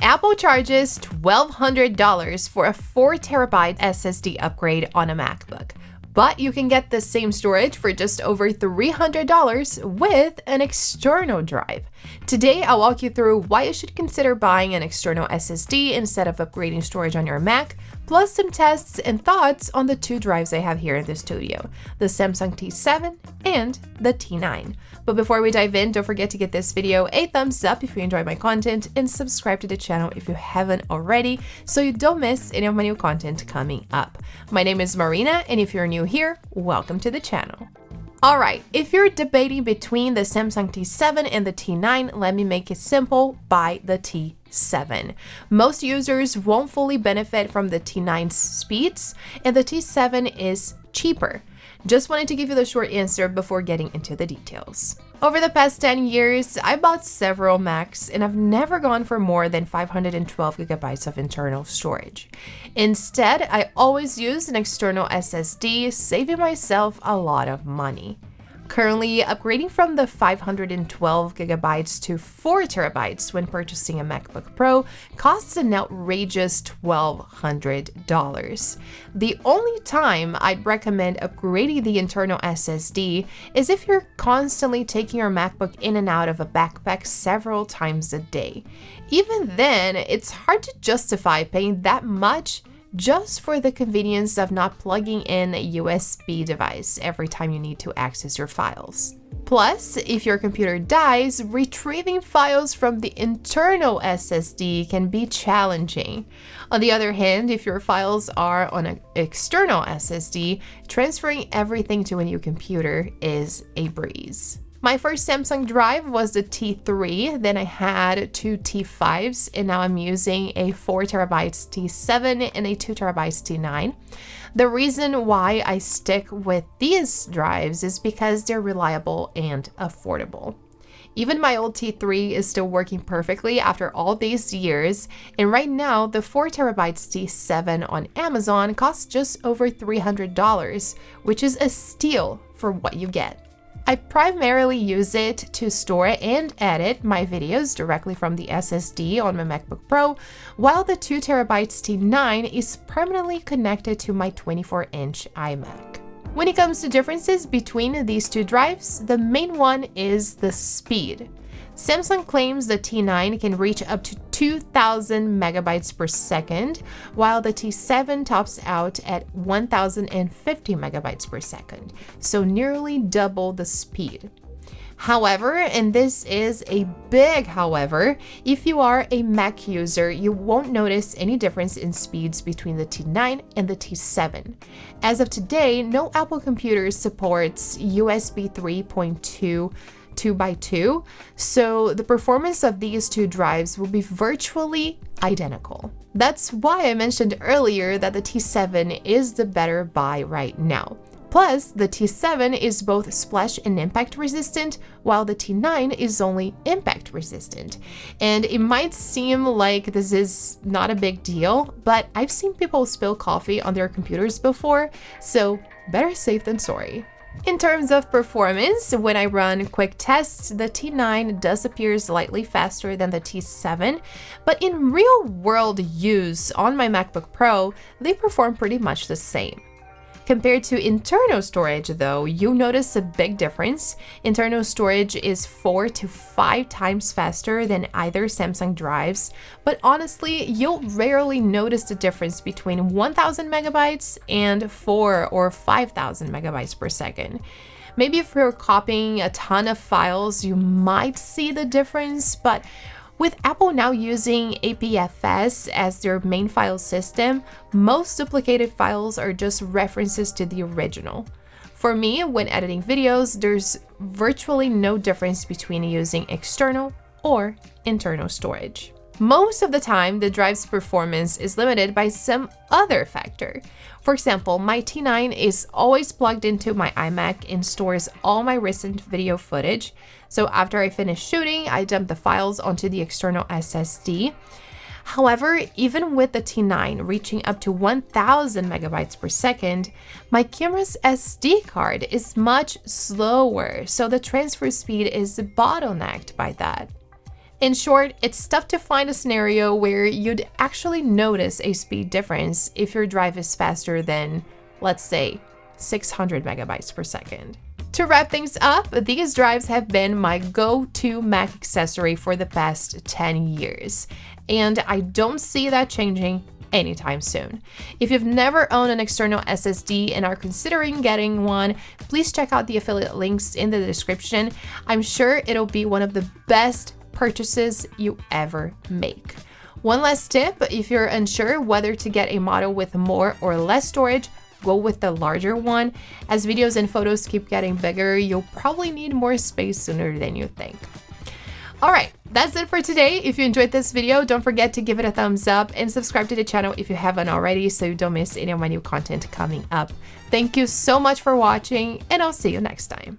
Apple charges $1,200 for a 4TB SSD upgrade on a MacBook, but you can get the same storage for just over $300 with an external drive. Today, I'll walk you through why you should consider buying an external SSD instead of upgrading storage on your Mac, plus some tests and thoughts on the two drives I have here in the studio, the Samsung T7 and the T9. But before we dive in, don't forget to give this video a thumbs up if you enjoy my content and subscribe to the channel if you haven't already so you don't miss any of my new content coming up. My name is Marina, and if you're new here, welcome to the channel. Alright, if you're debating between the Samsung T7 and the T9, let me make it simple, buy the T7. Most users won't fully benefit from the T9's speeds, and the T7 is cheaper. Just wanted to give you the short answer before getting into the details. Over the past 10 years, I bought several Macs and I've never gone for more than 512 gigabytes of internal storage. Instead, I always use an external SSD, saving myself a lot of money. Currently, upgrading from the 512 gigabytes to 4 terabytes when purchasing a MacBook Pro costs an outrageous $1,200. The only time I'd recommend upgrading the internal SSD is if you're constantly taking your MacBook in and out of a backpack several times a day. Even then, it's hard to justify paying that much just for the convenience of not plugging in a USB device every time you need to access your files. Plus, if your computer dies, retrieving files from the internal SSD can be challenging. On the other hand, if your files are on an external SSD, transferring everything to a new computer is a breeze. My first Samsung drive was the T3, then I had two T5s, and now I'm using a 4 terabytes T7 and a 2 terabytes T9. The reason why I stick with these drives is because they're reliable and affordable. Even my old T3 is still working perfectly after all these years, and right now the 4 terabytes T7 on Amazon costs just over $300, which is a steal for what you get. I primarily use it to store and edit my videos directly from the SSD on my MacBook Pro, while the 2 terabytes T9 is permanently connected to my 24-inch iMac. When it comes to differences between these two drives, the main one is the speed. Samsung claims the T9 can reach up to 2,000 megabytes per second, while the T7 tops out at 1,050 megabytes per second, so nearly double the speed. However, and this is a big however, if you are a Mac user, you won't notice any difference in speeds between the T9 and the T7. As of today, no Apple computer supports USB 3.2 2x2, so the performance of these two drives will be virtually identical. That's why I mentioned earlier that the T7 is the better buy right now. Plus, the T7 is both splash and impact resistant, while the T9 is only impact resistant. And it might seem like this is not a big deal, but I've seen people spill coffee on their computers before, so better safe than sorry. In terms of performance, when I run quick tests, the T9 does appear slightly faster than the T7, but in real-world use on my MacBook Pro, they perform pretty much the same. Compared to internal storage though, you'll notice a big difference. Internal storage is 4 to 5 times faster than either Samsung drives, but honestly, you'll rarely notice the difference between 1,000 megabytes and 4 or 5,000 megabytes per second. Maybe if you're copying a ton of files, you might see the difference, but with Apple now using APFS as their main file system, most duplicated files are just references to the original. For me, when editing videos, there's virtually no difference between using external or internal storage. Most of the time, the drive's performance is limited by some other factor. For example, my T9 is always plugged into my iMac and stores all my recent video footage. So after I finish shooting, I dump the files onto the external SSD. However, even with the T9 reaching up to 1,000 megabytes per second, my camera's SD card is much slower, so the transfer speed is bottlenecked by that. In short, it's tough to find a scenario where you'd actually notice a speed difference if your drive is faster than, let's say, 600 megabytes per second. To wrap things up, these drives have been my go-to Mac accessory for the past 10 years, and I don't see that changing anytime soon. If you've never owned an external SSD and are considering getting one, please check out the affiliate links in the description. I'm sure it'll be one of the best purchases you ever make. One last tip, if you're unsure whether to get a model with more or less storage, go with the larger one. As videos and photos keep getting bigger, you'll probably need more space sooner than you think. All right, that's it for today. If you enjoyed this video, don't forget to give it a thumbs up and subscribe to the channel if you haven't already so you don't miss any of my new content coming up. Thank you so much for watching, and I'll see you next time.